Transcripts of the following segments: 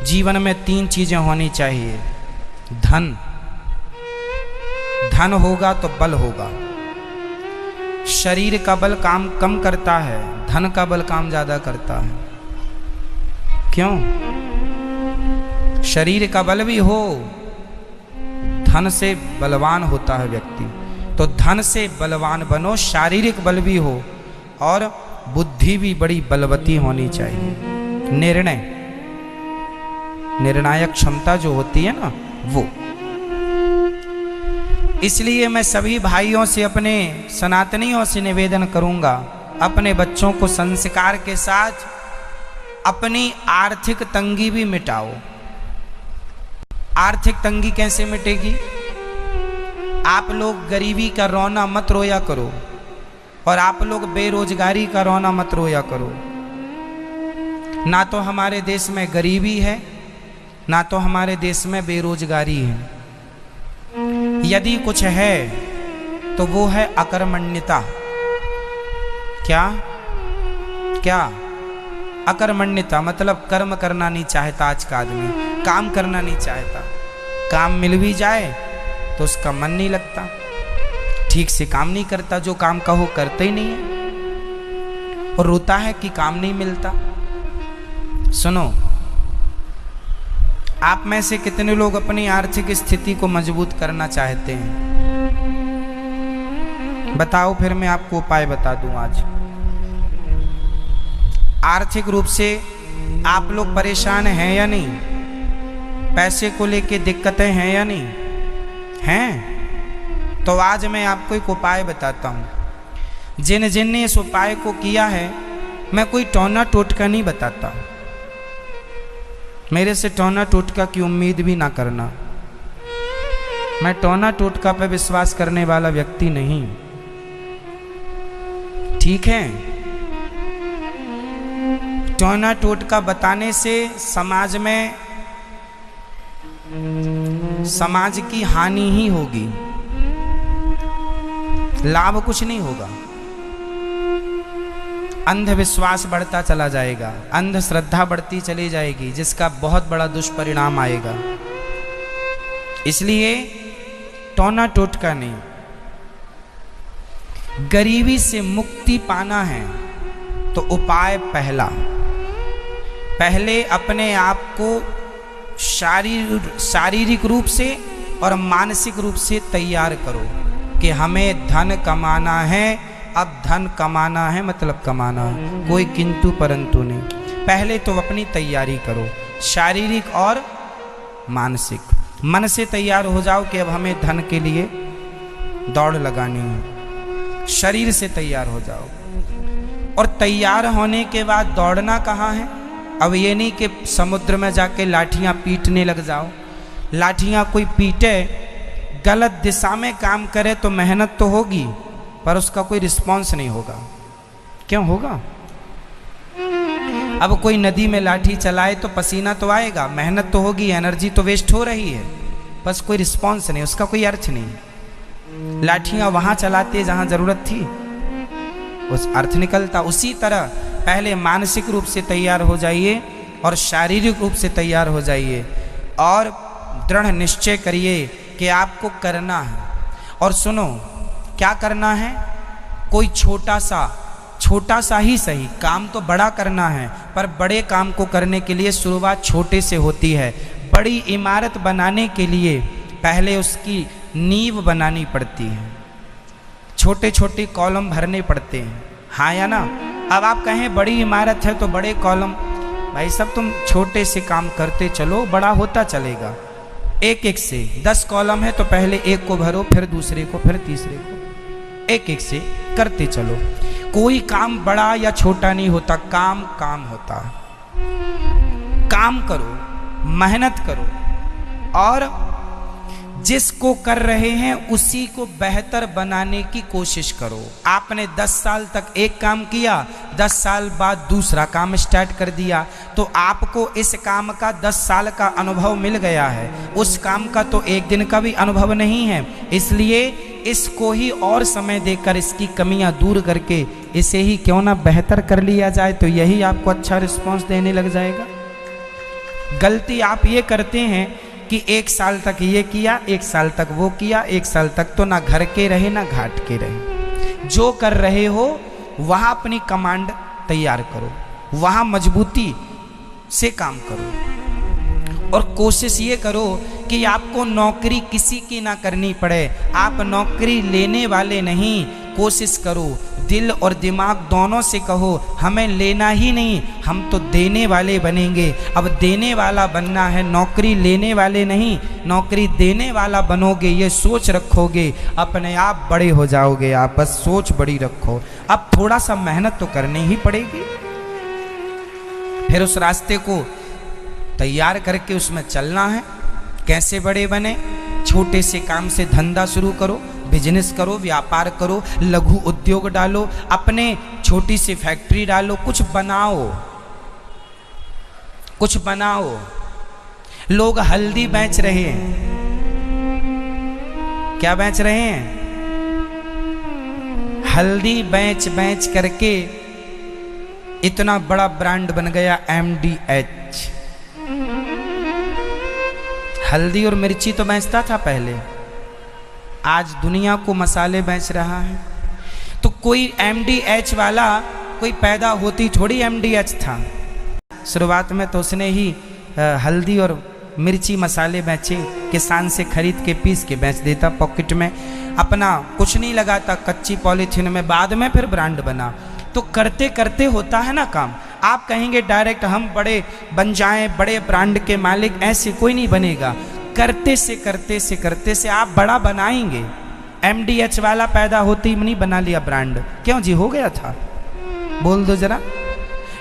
जीवन में 3 चीजें होनी चाहिए। धन, धन होगा तो बल होगा। शरीर का बल काम कम करता है, धन का बल काम ज्यादा करता है। क्यों? शरीर का बल भी हो, धन से बलवान होता है व्यक्ति। तो धन से बलवान बनो, शारीरिक बल भी हो और बुद्धि भी बड़ी बलवती होनी चाहिए। निर्णायक क्षमता जो होती है ना, वो। इसलिए मैं सभी भाइयों से, अपने सनातनियों से निवेदन करूंगा, अपने बच्चों को संस्कार के साथ अपनी आर्थिक तंगी भी मिटाओ। आर्थिक तंगी कैसे मिटेगी? आप लोग गरीबी का रोना मत रोया करो और आप लोग बेरोजगारी का रोना मत रोया करो। ना तो हमारे देश में गरीबी है, ना तो हमारे देश में बेरोजगारी है। यदि कुछ है तो वो है अकर्मण्यता। क्या क्या? अकर्मण्यता मतलब कर्म करना नहीं चाहता। आज का आदमी काम करना नहीं चाहता। काम मिल भी जाए तो उसका मन नहीं लगता, ठीक से काम नहीं करता। जो काम कहो करते ही नहीं है और रोता है कि काम नहीं मिलता। सुनो, आप में से कितने लोग अपनी आर्थिक स्थिति को मजबूत करना चाहते हैं? बताओ, फिर मैं आपको उपाय बता दूं। आज आर्थिक रूप से आप लोग परेशान हैं या नहीं? पैसे को लेके दिक्कतें हैं या नहीं? हैं? तो आज मैं आपको एक उपाय बताता हूं। जिन जिन ने इस उपाय को किया है, मैं कोई टोना टोटका नहीं बताता। मेरे से टोना टोटका की उम्मीद भी ना करना। मैं टोना टोटका पे विश्वास करने वाला व्यक्ति नहीं, ठीक है? टोना टोटका बताने से समाज में समाज की हानि ही होगी, लाभ कुछ नहीं होगा। अंधविश्वास बढ़ता चला जाएगा, अंधश्रद्धा बढ़ती चली जाएगी, जिसका बहुत बड़ा दुष्परिणाम आएगा। इसलिए टोना टोटका नहीं। गरीबी से मुक्ति पाना है तो उपाय पहले अपने आप को शारीरिक रूप से और मानसिक रूप से तैयार करो कि हमें धन कमाना है। अब धन कमाना है मतलब कमाना है, कोई किंतु परंतु नहीं। पहले तो अपनी तैयारी करो, शारीरिक और मानसिक। मन से तैयार हो जाओ कि अब हमें धन के लिए दौड़ लगानी है। शरीर से तैयार हो जाओ। और तैयार होने के बाद दौड़ना कहाँ है? अब ये नहीं कि समुद्र में जाके लाठियाँ पीटने लग जाओ। लाठियाँ कोई पीटे, गलत दिशा में काम करे तो मेहनत तो होगी पर उसका कोई रिस्पॉन्स नहीं होगा। क्यों होगा? अब कोई नदी में लाठी चलाए तो पसीना तो आएगा, मेहनत तो होगी, एनर्जी तो वेस्ट हो रही है, बस कोई रिस्पॉन्स नहीं, उसका कोई अर्थ नहीं। लाठियां वहां चलाते जहां जरूरत थी, उस अर्थ निकलता। उसी तरह पहले मानसिक रूप से तैयार हो जाइए और शारीरिक रूप से तैयार हो जाइए और दृढ़ निश्चय करिए कि आपको करना है। और सुनो, क्या करना है? कोई छोटा सा ही सही काम तो बड़ा करना है, पर बड़े काम को करने के लिए शुरुआत छोटे से होती है। बड़ी इमारत बनाने के लिए पहले उसकी नींव बनानी पड़ती है, छोटे छोटे कॉलम भरने पड़ते हैं, हाँ या ना? अब आप कहें बड़ी इमारत है तो बड़े कॉलम, भाई सब तुम छोटे से काम करते चलो, बड़ा होता चलेगा। एक एक से 10 कॉलम है तो पहले एक को भरो, फिर दूसरे को, फिर तीसरे को, एक एक से करते चलो। कोई काम बड़ा या छोटा नहीं होता, काम काम होता। काम करो, मेहनत करो और जिसको कर रहे हैं उसी को बेहतर बनाने की कोशिश करो। आपने 10 साल तक एक काम किया, 10 साल बाद दूसरा काम स्टार्ट कर दिया, तो आपको इस काम का 10 साल का अनुभव मिल गया है, उस काम का तो एक दिन का भी अनुभव नहीं है। इसलिए इसको ही और समय देकर इसकी कमियां दूर करके इसे ही क्यों ना बेहतर कर लिया जाए, तो यही आपको अच्छा रिस्पॉन्स देने लग जाएगा। गलती आप ये करते हैं कि 1 साल तक ये किया, 1 साल तक वो किया, 1 साल तक तो ना घर के रहे ना घाट के रहे। जो कर रहे हो वहां अपनी कमांड तैयार करो, वहां मजबूती से काम करो और कोशिश ये करो कि आपको नौकरी किसी की ना करनी पड़े। आप नौकरी लेने वाले नहीं, कोशिश करो दिल और दिमाग दोनों से कहो हमें लेना ही नहीं, हम तो देने वाले बनेंगे। अब देने वाला बनना है, नौकरी लेने वाले नहीं, नौकरी देने वाला बनोगे। ये सोच रखोगे अपने आप बड़े हो जाओगे। आप बस सोच बड़ी रखो। अब थोड़ा सा मेहनत तो करनी ही पड़ेगी, फिर उस रास्ते को तैयार करके उसमें चलना है। कैसे बड़े बने? छोटे से काम से धंधा शुरू करो, बिजनेस करो, व्यापार करो, लघु उद्योग डालो, अपने छोटी सी फैक्ट्री डालो, कुछ बनाओ, कुछ बनाओ। लोग हल्दी बेच रहे हैं, क्या बेच रहे हैं? हल्दी बेच बेच करके इतना बड़ा ब्रांड बन गया MDH। हल्दी और मिर्ची तो बेचता था पहले, आज दुनिया को मसाले बेच रहा है। तो कोई MDH वाला कोई पैदा होती थोड़ी MDH था। शुरुआत में तो उसने ही हल्दी और मिर्ची मसाले बेचे, किसान से खरीद के पीस के बेच देता पॉकेट में, अपना कुछ नहीं लगाता कच्ची पॉलीथीन में। बाद में फिर ब्रांड बना। तो करते करते होता है ना काम। आप कहेंगे डायरेक्ट हम बड़े बन जाएं, बड़े ब्रांड के मालिक, ऐसे कोई नहीं बनेगा। करते से करते से करते से आप बड़ा बनाएंगे। MDH वाला पैदा होते ही नहीं बना लिया ब्रांड, क्यों जी? हो गया था? बोल दो जरा।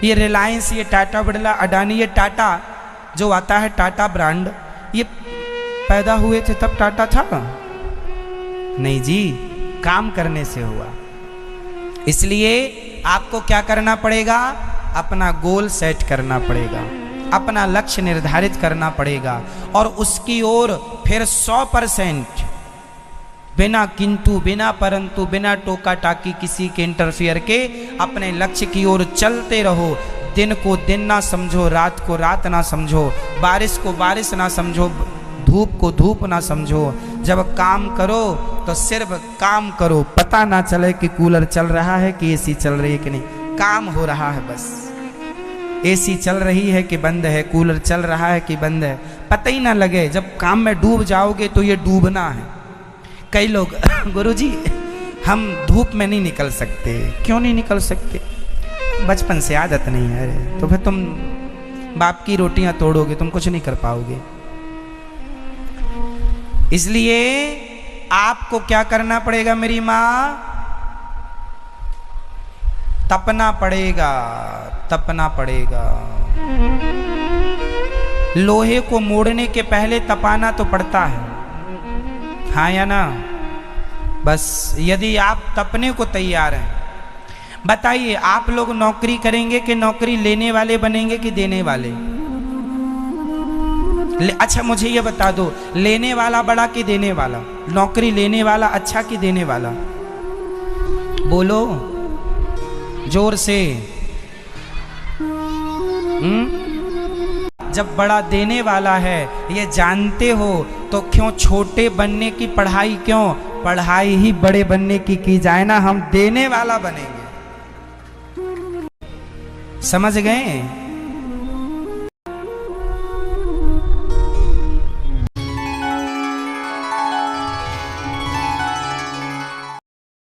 ये रिलायंस, ये टाटा बिरला, अडानी, ये टाटा जो आता है टाटा ब्रांड, ये पैदा हुए थे तब टाटा था? नहीं जी, काम करने से हुआ। इसलिए आपको क्या करना पड़ेगा? अपना गोल सेट करना पड़ेगा, अपना लक्ष्य निर्धारित करना पड़ेगा और उसकी ओर फिर 100% बिना किंतु, बिना परंतु, बिना टोका टाकी किसी के इंटरफियर के अपने लक्ष्य की ओर चलते रहो। दिन को दिन ना समझो, रात को रात ना समझो, बारिश को बारिश ना समझो, धूप को धूप ना समझो। जब काम करो तो सिर्फ काम करो, पता ना चले कि कूलर चल रहा है कि AC चल रही है कि नहीं, काम हो रहा है बस। AC चल रही है कि बंद है, कूलर चल रहा है कि बंद है, पता ही ना लगे। जब काम में डूब जाओगे तो ये डूबना है। कई लोग गुरुजी हम धूप में नहीं निकल सकते। क्यों नहीं निकल सकते? बचपन से आदत नहीं है। अरे तो फिर तुम बाप की रोटियां तोड़ोगे, तुम कुछ नहीं कर पाओगे। इसलिए आपको क्या करना पड़ेगा मेरी माँ? तपना पड़ेगा, तपना पड़ेगा। लोहे को मोड़ने के पहले तपाना तो पड़ता है, हाँ या ना? बस यदि आप तपने को तैयार हैं, बताइए आप लोग नौकरी करेंगे कि नौकरी लेने वाले बनेंगे कि देने वाले? अच्छा मुझे ये बता दो, लेने वाला बड़ा कि देने वाला? नौकरी लेने वाला अच्छा कि देने वाला? बोलो जोर से। जब बड़ा देने वाला है ये जानते हो तो क्यों छोटे बनने की पढ़ाई? क्यों? पढ़ाई ही बड़े बनने की जाए ना, हम देने वाला बनेंगे। समझ गए?